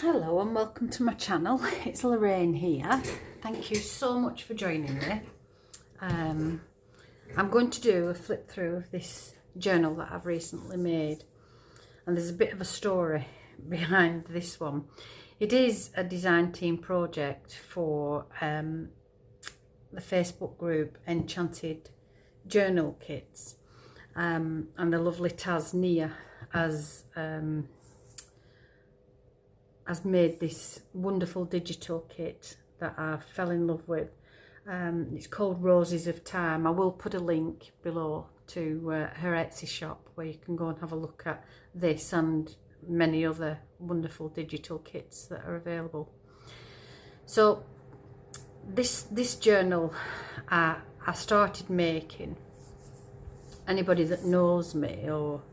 Hello and welcome to my channel. It's Lorraine here. Thank you so much for joining me. I'm going to do a flip through of this journal that I've recently made, and there's a bit of a story behind this one. It is a design team project for the Facebook group Enchanted Journal Kits, and the lovely Tasnia has made this wonderful digital kit that I fell in love with. It's called Roses of Time. I will put a link below to her Etsy shop where you can go and have a look at this and many other wonderful digital kits that are available. So this journal I started making. Anybody that knows me or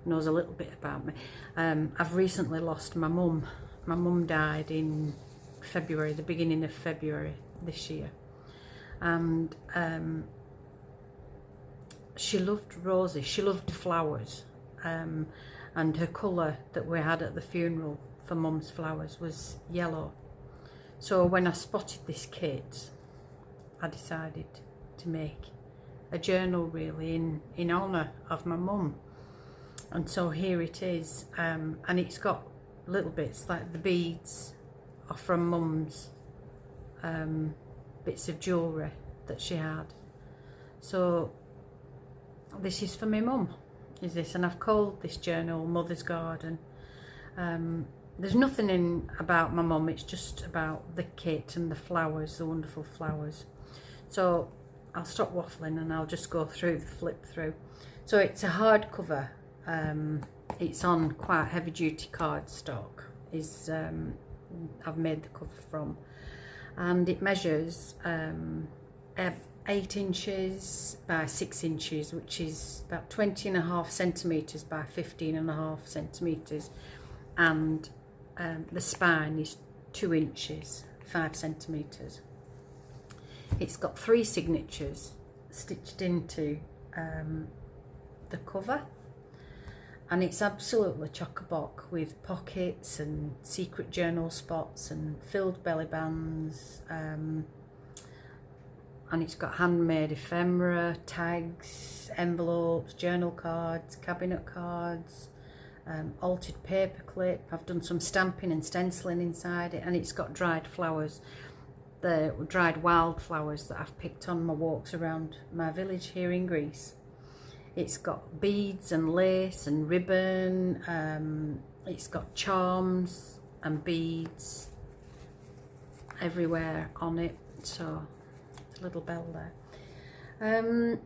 knows a little bit about me, I've recently lost my mum. My mum died in February, the beginning of February this year, and she loved roses, she loved flowers, and her colour that we had at the funeral for Mum's flowers was yellow. So when I spotted this kit, I decided to make a journal really in honour of my mum, and so here it is, and it's got little bits like the beads are from Mum's bits of jewellery that she had. So this is for my mum, is this, and I've called this journal Mother's Garden. There's nothing in about my mum, it's just about the kit and the flowers, the wonderful flowers. So I'll stop waffling and I'll just go through the flip through. So it's a hardcover. It's on quite heavy duty cardstock, I've made the cover from, and it measures 8 inches by 6 inches, which is about 20.5 centimetres by 15.5 centimetres, and the spine is 2 inches 5 centimetres. It's got 3 signatures stitched into the cover, and it's absolutely chock-a-block with pockets and secret journal spots and filled belly bands, and it's got handmade ephemera, tags, envelopes, journal cards, cabinet cards, altered paper clip. I've done some stamping and stenciling inside it, and it's got dried flowers, the dried wildflowers that I've picked on my walks around my village here in Greece. It's got beads and lace and ribbon, it's got charms and beads everywhere on it, so it's a little bell there. And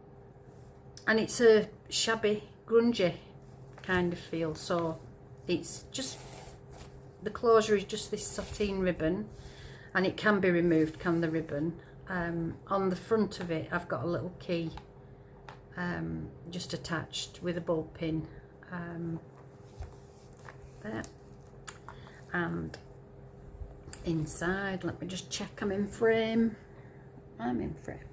it's a shabby, grungy kind of feel, so it's just, the closure is just this sateen ribbon, and it can be removed, can the ribbon. On the front of it I've got a little key just attached with a ball pin there, and inside, let me just check I'm in frame. I'm in frame.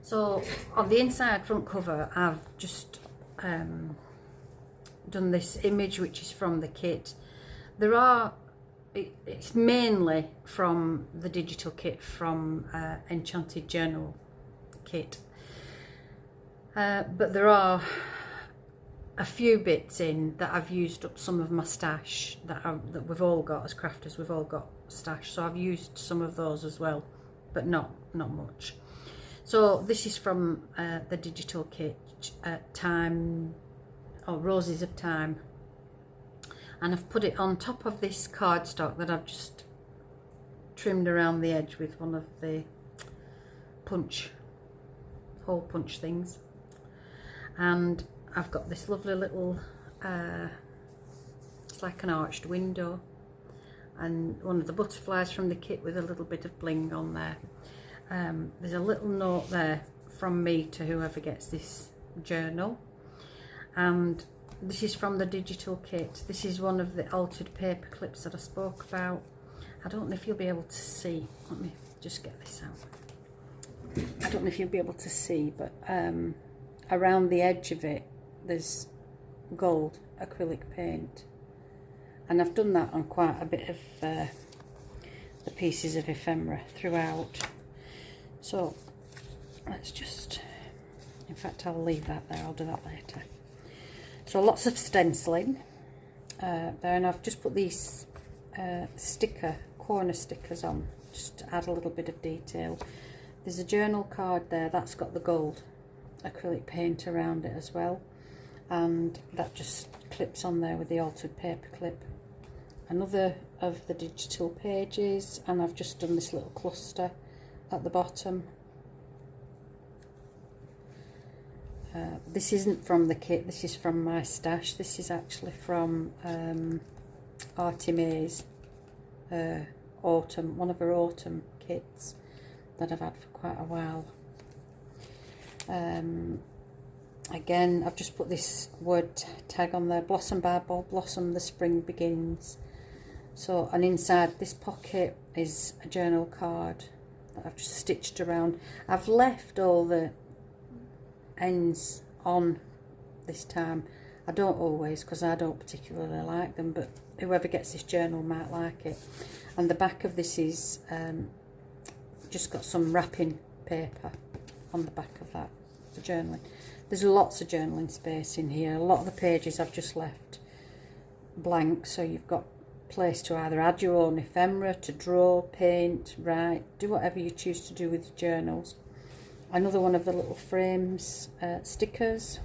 So on the inside front cover I've just done this image which is from the kit. It's mainly from the digital kit from Enchanted Journal Kit. But there are a few bits in that I've used up some of my stash that we've all got as crafters. We've all got stash, so I've used some of those as well, but not much. So this is from the digital kit, Roses of Time, and I've put it on top of this cardstock that I've just trimmed around the edge with one of the hole punch things. And I've got this lovely little, it's like an arched window, and one of the butterflies from the kit with a little bit of bling on there. There's a little note there from me to whoever gets this journal, and this is from the digital kit. This is one of the altered paper clips that I spoke about. I don't know if you'll be able to see, let me just get this out. I don't know if you'll be able to see, but around the edge of it there's gold acrylic paint, and I've done that on quite a bit of the pieces of ephemera throughout. So let's just, in fact I'll leave that there, I'll do that later. So lots of stenciling there, and I've just put these corner stickers on just to add a little bit of detail. There's a journal card there, that's got the gold acrylic paint around it as well, and that just clips on there with the altered paper clip. Another of the digital pages, and I've just done this little cluster at the bottom. This isn't from the kit, this is from my stash. This is actually from Artie May's autumn, one of her autumn kits that I've had for quite a while. Again, I've just put this word tag on there, Blossom Bible, Blossom the Spring Begins. So, and inside this pocket is a journal card that I've just stitched around. I've left all the ends on this time. I don't always, because I don't particularly like them, but whoever gets this journal might like it. And the back of this is just got some wrapping paper on the back of that for journaling. There's lots of journaling space in here. A lot of the pages I've just left blank, so you've got place to either add your own ephemera, to draw, paint, write, do whatever you choose to do with your journals. Another one of the little frames, stickers,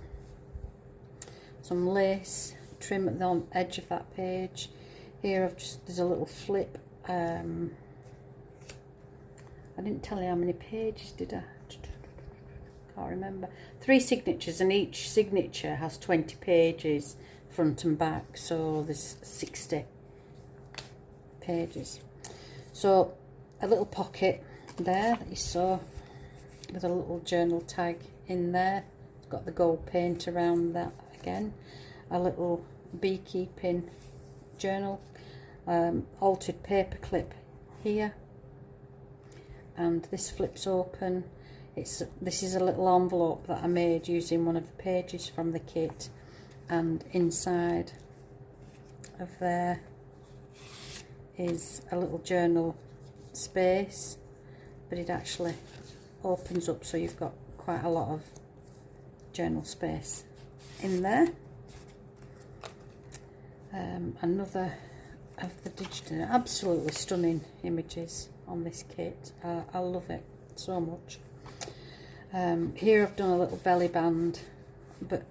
some lace trim at the edge of that page. Here there's a little flip. I didn't tell you how many pages, did I? Can't remember. 3 signatures, and each signature has 20 pages front and back, so there's 60 pages. So a little pocket there that you saw with a little journal tag in there. It's got the gold paint around that again. A little beekeeping journal, altered paper clip here, and this flips open. This is a little envelope that I made using one of the pages from the kit, and inside of there is a little journal space, but it actually opens up, so you've got quite a lot of journal space in there. Another of the digital, absolutely stunning images on this kit. I love it so much. Here I've done a little belly band, but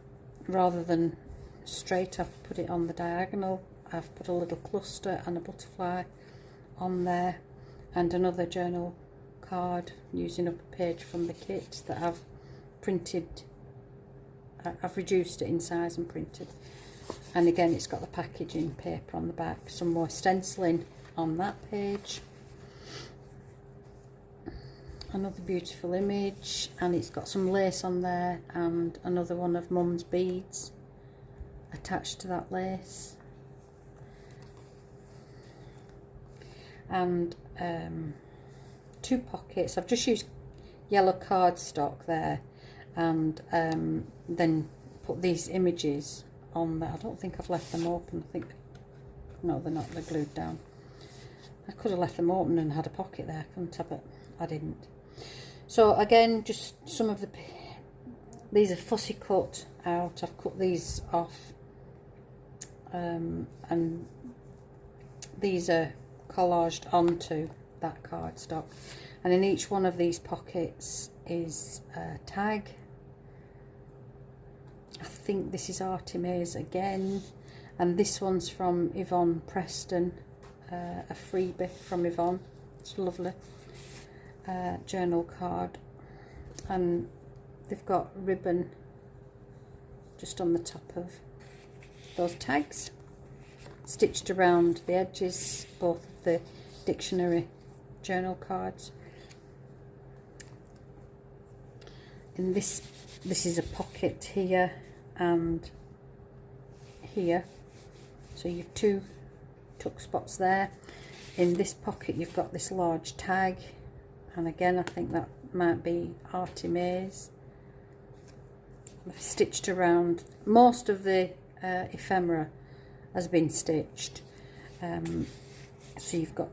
rather than straight I've put it on the diagonal. I've put a little cluster and a butterfly on there, and another journal card using up a page from the kit that I've printed. I've reduced it in size and printed, and again it's got the packaging paper on the back. Some more stenciling on that page. Another beautiful image, and it's got some lace on there, and another one of Mum's beads attached to that lace, and 2 pockets. I've just used yellow cardstock there, and then put these images on there. I don't think I've left them open. I think, no, they're not, they're glued down. I could have left them open and had a pocket there, couldn't I? But I didn't. So again, just some of these are fussy cut out. I've cut these off, and these are collaged onto that cardstock, and in each one of these pockets is a tag. I think this is Artie May's again, and this one's from Yvonne Preston, a freebie from Yvonne. It's lovely. Journal card, and they've got ribbon just on the top of those tags, stitched around the edges, both of the dictionary journal cards. In this is a pocket here and here, so you've 2 tuck spots there. In this pocket you've got this large tag, and again I think that might be Artie May's. I've stitched around most of the ephemera has been stitched, So you've got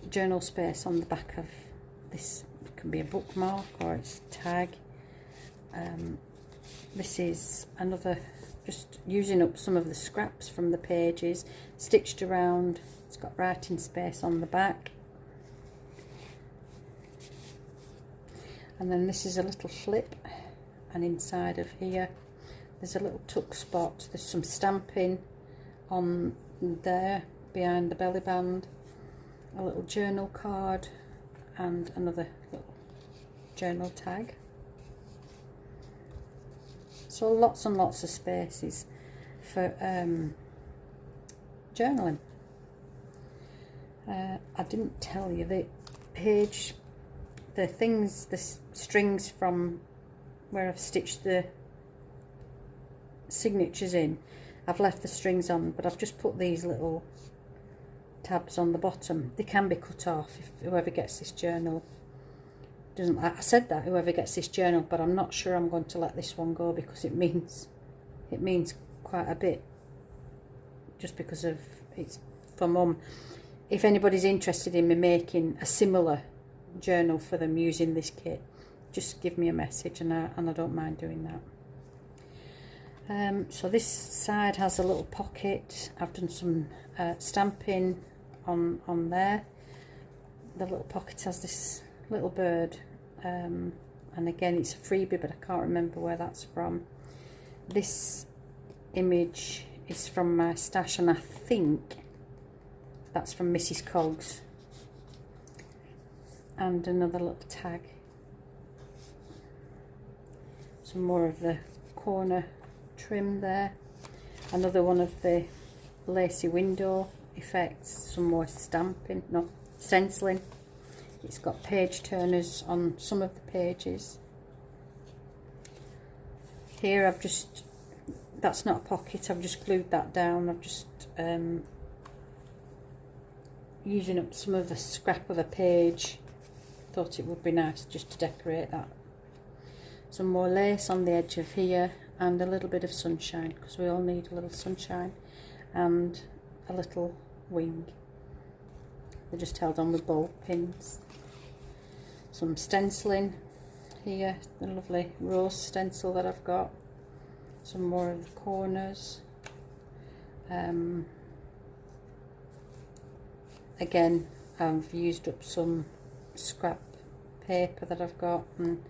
journal space on the back of this. It can be a bookmark or it's a tag. This is another, just using up some of the scraps from the pages, stitched around. It's got writing space on the back. And then this is a little flip, and inside of here there's a little tuck spot. There's some stamping on there behind the belly band, a little journal card and another little journal tag. So lots and lots of spaces for journaling. I didn't tell you the page, the things, the strings from where I've stitched the signatures in. I've left the strings on, but I've just put these little tabs on the bottom. They can be cut off if whoever gets this journal doesn't. I said that whoever gets this journal, but I'm not sure I'm going to let this one go because it means quite a bit, just because of it's for Mum. If anybody's interested in me making a similar journal for them using this kit, just give me a message, and I don't mind doing that. So this side has a little pocket. I've done some stamping on there. The little pocket has this little bird, and again it's a freebie, but I can't remember where that's from. This image is from my stash, and I think that's from Mrs. Coggs. And another little tag. Some more of the corner trim there. Another one of the lacy window effects. Some more stamping, no, stenciling. It's got page turners on some of the pages. Here I've just, that's not a pocket, I've just glued that down. I've just using up some of the scrap of a page. Thought it would be nice just to decorate that. Some more lace on the edge of here, and a little bit of sunshine, because we all need a little sunshine, and a little wing. They're just held on with ball pins. Some stenciling here, the lovely rose stencil that I've got. Some more of the corners. Again, I've used up some scrap paper that I've got, and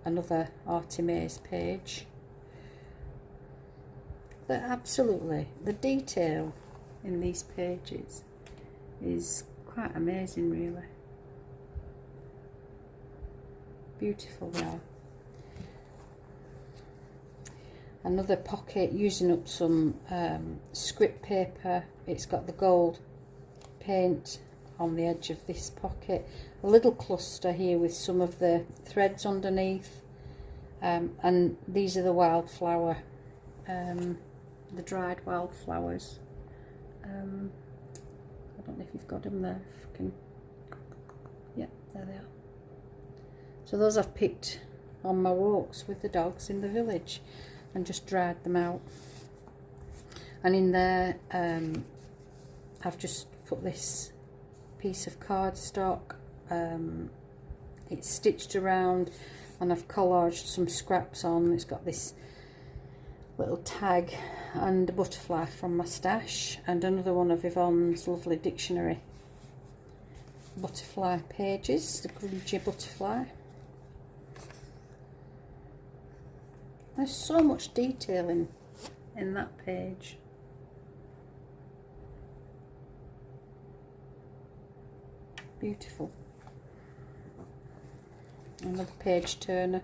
another Artemis page. But absolutely, the detail in these pages is quite amazing, really. Beautiful they are. Another pocket using up some script paper. It's got the gold paint on the edge of this pocket. A little cluster here with some of the threads underneath, and these are the wildflower, the dried wildflowers. I don't know if you've got them there. If you can, yeah, there they are. So those I've picked on my walks with the dogs in the village and just dried them out. And in there I've just put this piece of cardstock. It's stitched around, and I've collaged some scraps on. It's got this little tag and a butterfly from my stash, and another one of Yvonne's lovely dictionary butterfly pages, the grungy butterfly. There's so much detail in that page. Beautiful. Another page turner.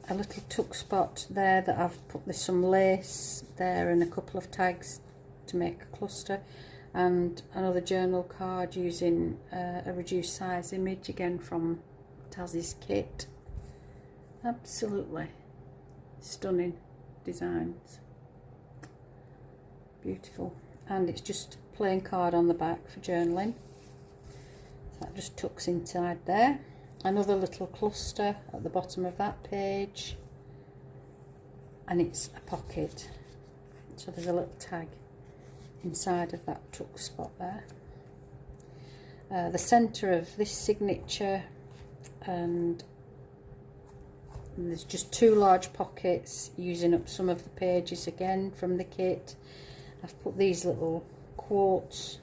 A little tuck spot there that I've put some lace there and a couple of tags to make a cluster, and another journal card using a reduced size image, again from Taz's kit. Absolutely stunning designs. Beautiful. And it's just plain card on the back for journaling. That just tucks inside there. Another little cluster at the bottom of that page, and it's a pocket, so there's a little tag inside of that tuck spot there. The centre of this signature, and there's just 2 large pockets using up some of the pages again from the kit. I've put these little quotes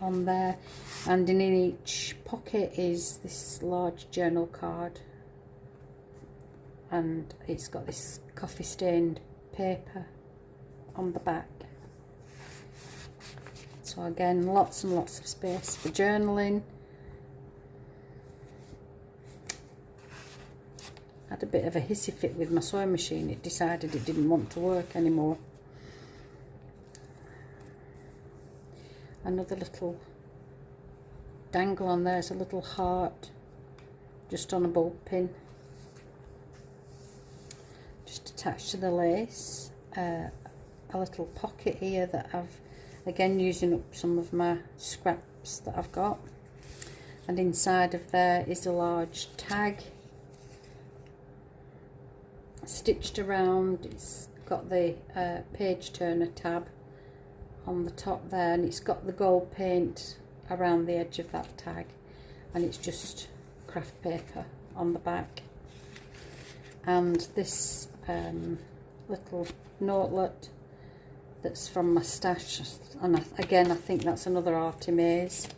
on there, and in each pocket is this large journal card, and it's got this coffee stained paper on the back. So again, lots and lots of space for journaling. Had a bit of a hissy fit with my sewing machine. It decided it didn't want to work anymore. Another little dangle on there is a little heart just on a bulb pin, just attached to the lace. A little pocket here that I've again using up some of my scraps that I've got, and inside of there is a large tag stitched around. It's got the page turner tab on the top there, and it's got the gold paint around the edge of that tag, and it's just craft paper on the back. And this little notelet that's from my stash, and again I think that's another Artimaze.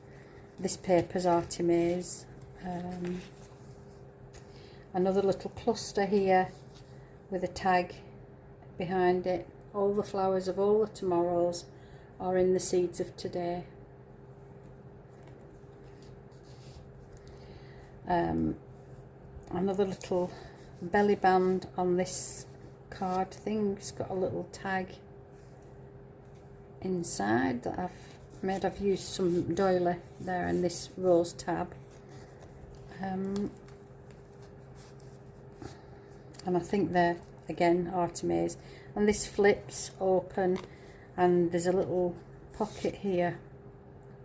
This paper's Artimaze. Another little cluster here with a tag behind it. All the flowers of all the tomorrows are in the seeds of today. Another little belly band on this card thing. It's got a little tag inside that I've made. I've used some doily there and this rose tab, and I think they're again Artimaze. And this flips open, and there's a little pocket here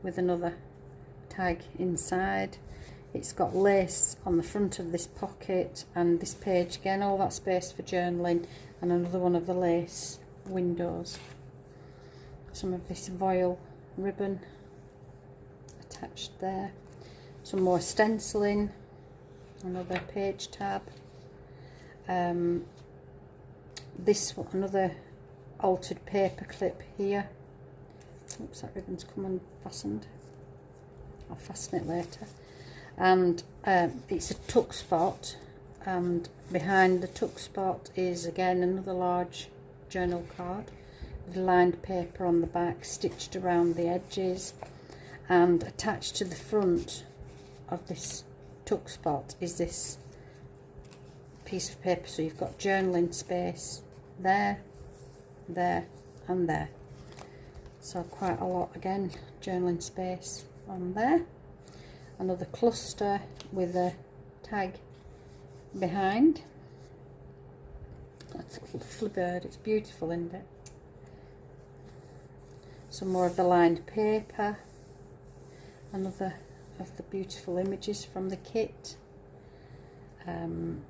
with another tag inside. It's got lace on the front of this pocket, and this page again, all that space for journaling, and another one of the lace windows. Some of this voile ribbon attached there. Some more stenciling, another page tab. This one, another altered paper clip here. Oops, that ribbon's come unfastened. I'll fasten it later. And it's a tuck spot, and behind the tuck spot is again another large journal card with lined paper on the back, stitched around the edges, and attached to the front of this tuck spot is this piece of paper. So you've got journaling space there, there and there, so quite a lot again, journaling space on there. Another cluster with a tag behind. That's a little flibird, it's beautiful, isn't it? Some more of the lined paper, another of the beautiful images from the kit.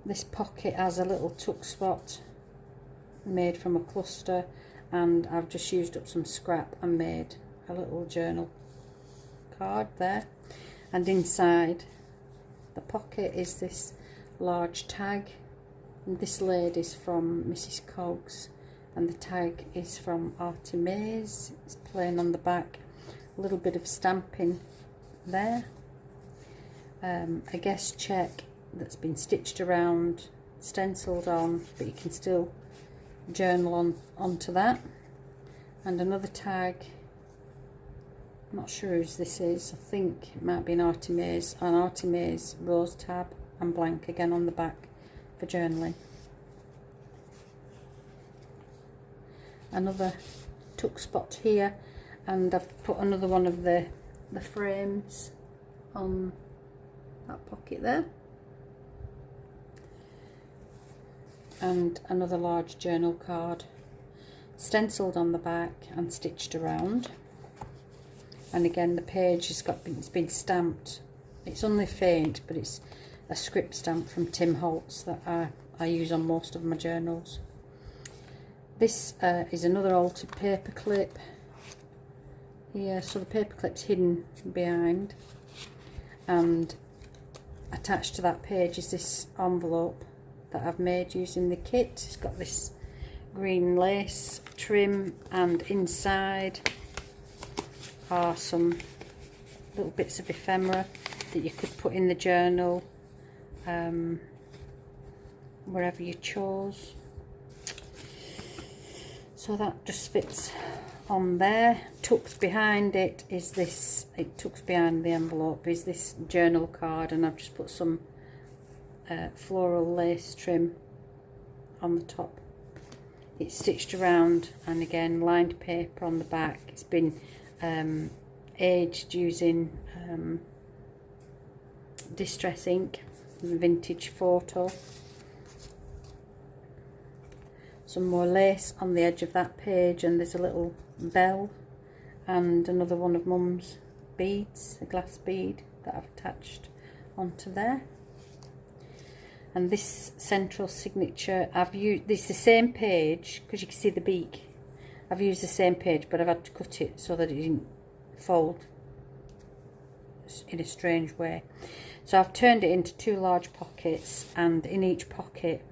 This pocket has a little tuck spot made from a cluster, and I've just used up some scrap and made a little journal card there. And inside the pocket is this large tag, and this lady's from Mrs. Coggs, and the tag is from Artimaze. It's plain on the back, a little bit of stamping there, a guest check that's been stitched around, stenciled on, but you can still journal onto that, and another tag. I'm not sure whose this is. I think it might be an Artimaze rose tab, and blank again on the back for journaling. Another tuck spot here, and I've put another one of the frames on that pocket there, and another large journal card stenciled on the back and stitched around. And again, the page has it's been stamped. It's only faint, but it's a script stamp from Tim Holtz that I use on most of my journals. This is another altered paper clip here, so the paper clip's hidden behind, and attached to that page is this envelope that I've made using the kit. It's got this green lace trim, and inside are some little bits of ephemera that you could put in the journal, wherever you chose. So that just fits on there. Tucked behind it is this, tucks behind the envelope is this journal card, and I've just put some floral lace trim on the top. It's stitched around, and again lined paper on the back. It's been aged using distress ink, vintage photo. Some more lace on the edge of that page, and there's a little bell and another one of Mum's beads, a glass bead that I've attached onto there. And this central signature, I've used, this is the same page, because you can see the beak. I've used the same page, but I've had to cut it so that it didn't fold in a strange way. So I've turned it into 2 large pockets, and in each pocket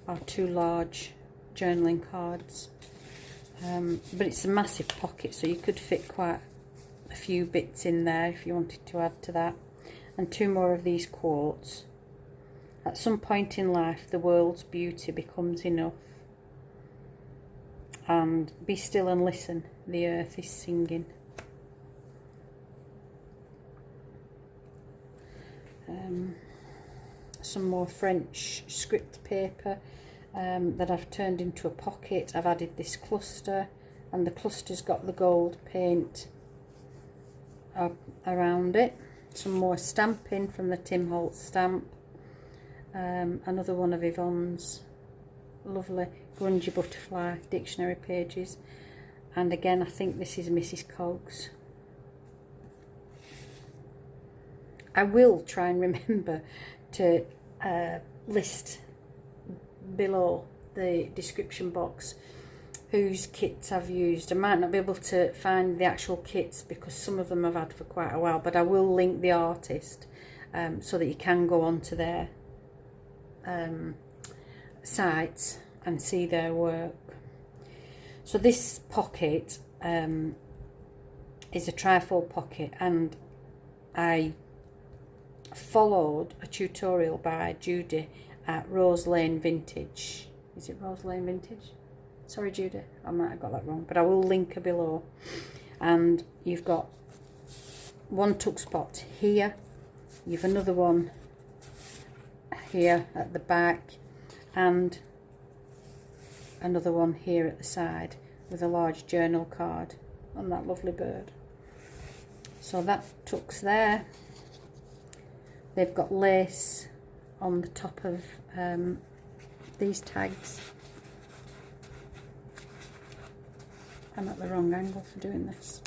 are 2 large journaling cards. But it's a massive pocket, so you could fit quite a few bits in there if you wanted to add to that. And 2 more of these quotes. At some point in life, the world's beauty becomes enough. And be still and listen, the earth is singing. Some more French script paper that I've turned into a pocket. I've added this cluster, and the cluster's got the gold paint around it. Some more stamping from the Tim Holtz stamp. Another one of Yvonne's lovely grungy butterfly dictionary pages, and again I think this is Mrs. Coggs. I will try and remember to list below the description box whose kits I've used. I might not be able to find the actual kits because some of them I've had for quite a while, but I will link the artist so that you can go onto their sites and see their work. So this pocket is a trifold pocket, and I followed a tutorial by Judy at Rose Lane Vintage. Is it Rose Lane Vintage? Sorry Judy, I might have got that wrong, but I will link her below. And you've got one tuck spot here, you've another one here at the back, and another one here at the side with a large journal card on that lovely bird. So that tucks there. They've got lace on the top of these tags. I'm at the wrong angle for doing this.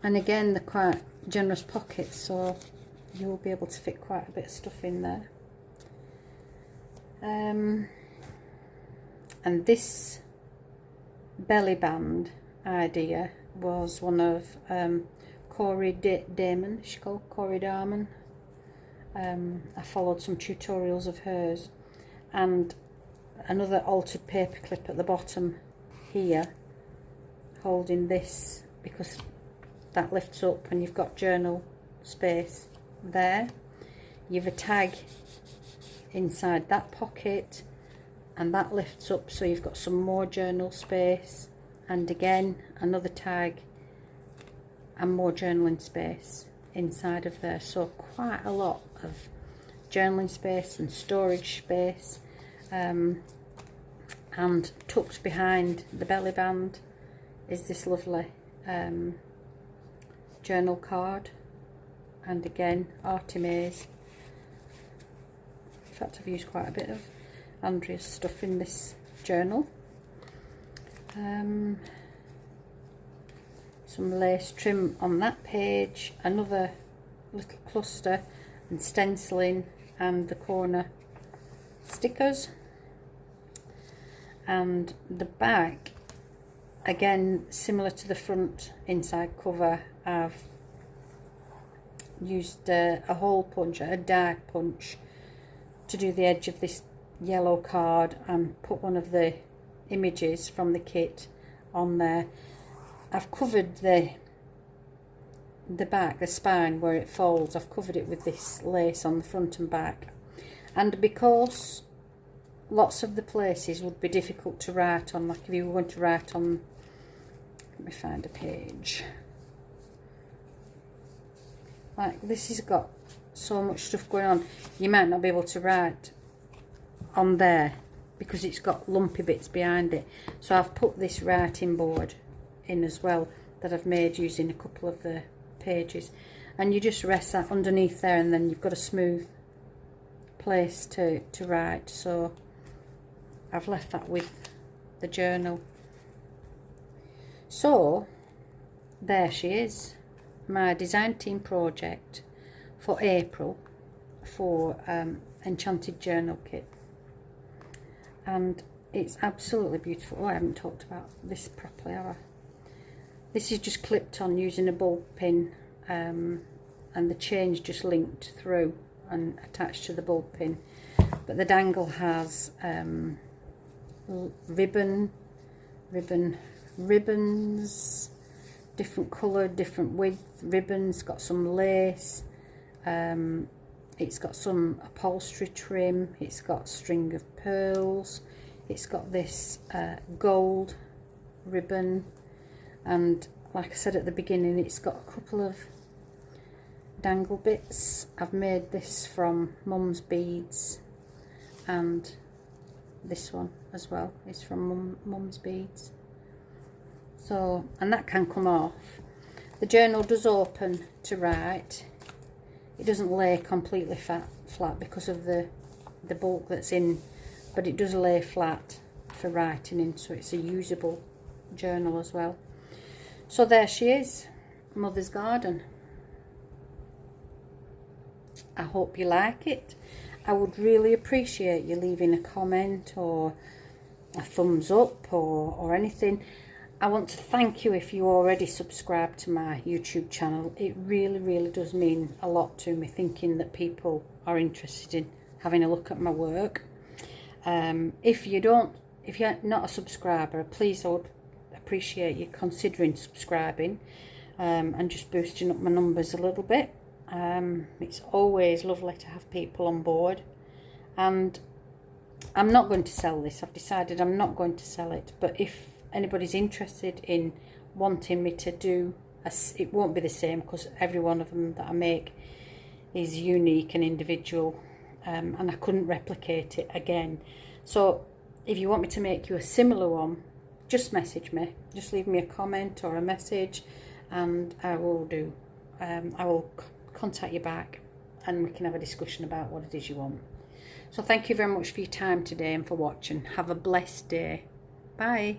And again, they're quite generous pockets, so you'll be able to fit quite a bit of stuff in there. And this belly band idea was one of Corey Damon. She's called Corey Darman. I followed some tutorials of hers, and another altered paper clip at the bottom here holding this, because that lifts up and you've got journal space there. You've a tag inside that pocket, and that lifts up so you've got some more journal space, and again another tag and more journaling space inside of there. So quite a lot of journaling space and storage space. And tucked behind the belly band is this lovely journal card, and again Artemis. In fact, I've used quite a bit of Andrea's stuff in this journal. Some lace trim on that page, another little cluster and stenciling, and the corner stickers. And the back again, similar to the front inside cover, I've used a hole punch, a dart punch, to do the edge of this yellow card and put one of the images from the kit on there. I've covered the back, the spine where it folds, I've covered it with this lace on the front and back, and because lots of the places would be difficult to write on, like if you were going to write on, let me find a page, like this has got so much stuff going on, you might not be able to write on there because it's got lumpy bits behind it. So I've put this writing board in as well that I've made using a couple of the pages, and you just rest that underneath there and then you've got a smooth place to write. So I've left that with the journal. So there she is, my design team project for April for Enchanted Journal Kit, and it's absolutely beautiful. Oh, I haven't talked about this properly, have I? This is just clipped on using a bulb pin, and the chain's just linked through and attached to the bulb pin, but the dangle has ribbons, different colour, different width ribbons, got some lace, it's got some upholstery trim, it's got string of pearls, it's got this gold ribbon, and like I said at the beginning, it's got a couple of dangle bits. I've made this from Mum's beads, and this one as well is from Mum's beads. So, and that can come off. The journal does open to write. It doesn't lay completely flat because of the bulk that's in, but it does lay flat for writing in, so it's a usable journal as well. So there she is, Mother's Garden. I hope you like it. I would really appreciate you leaving a comment or a thumbs up or anything. I want to thank you if you already subscribed to my YouTube channel. It really does mean a lot to me, thinking that people are interested in having a look at my work. If you're not a subscriber, please, I would appreciate you considering subscribing, and just boosting up my numbers a little bit. It's always lovely to have people on board, and I'm not going to sell this. I've decided I'm not going to sell it, but if anybody's interested in wanting me to do it won't be the same, because every one of them that I make is unique and individual, and I couldn't replicate it again. So if you want me to make you a similar one, just message me, just leave me a comment or a message, and I will contact you back and we can have a discussion about what it is you want. So thank you very much for your time today and for watching. Have a blessed day. Bye.